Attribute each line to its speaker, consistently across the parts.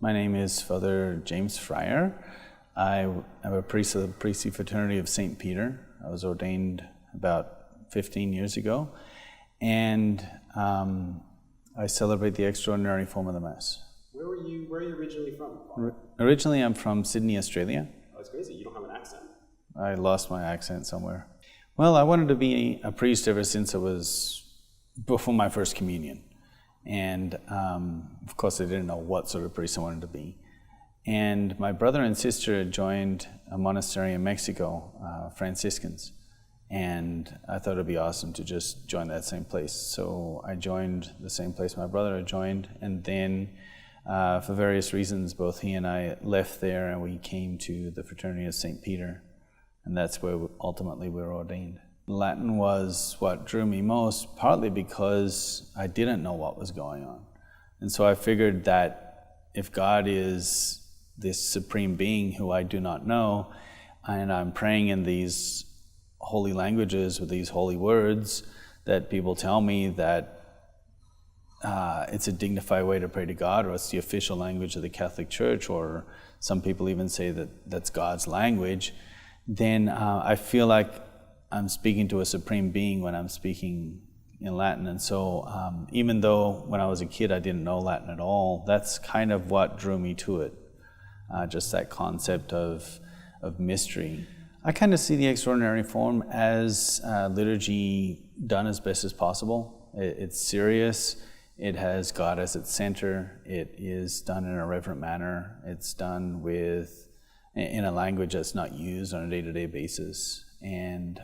Speaker 1: My name is Father James Fryar. I am a priest of the priestly fraternity of St. Peter. I was ordained about 15 years ago, and I celebrate the extraordinary form of the Mass.
Speaker 2: Where are you originally from?
Speaker 1: Originally, I'm from Sydney, Australia.
Speaker 2: Oh, it's crazy. You don't have an accent.
Speaker 1: I lost my accent somewhere. Well, I wanted to be a priest ever since I was before my first communion. And of course, I didn't know what sort of priest I wanted to be. And my brother and sister joined a monastery in Mexico, Franciscans. And I thought it'd be awesome to just join that same place. So I joined the same place my brother had joined. And then for various reasons, both he and I left there and we came to the Fraternity of St. Peter. And that's where ultimately we were ordained. Latin was what drew me most, partly because I didn't know what was going on. And so I figured that if God is this supreme being who I do not know, and I'm praying in these holy languages with these holy words that people tell me that it's a dignified way to pray to God, or it's the official language of the Catholic Church, or some people even say that that's God's language, then I feel like I'm speaking to a supreme being when I'm speaking in Latin. And so even though when I was a kid I didn't know Latin at all, that's kind of what drew me to it, just that concept of mystery. I kind of see the extraordinary form as liturgy done as best as possible. It's serious, it has God as its center, it is done in a reverent manner, it's done in a language that's not used on a day-to-day basis. And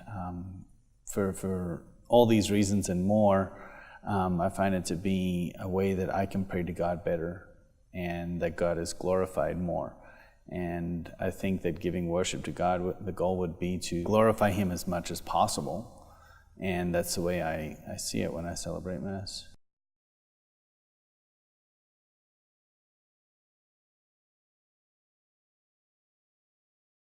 Speaker 1: for all these reasons and more, I find it to be a way that I can pray to God better and that God is glorified more. And I think that giving worship to God, the goal would be to glorify Him as much as possible. And that's the way I see it when I celebrate Mass.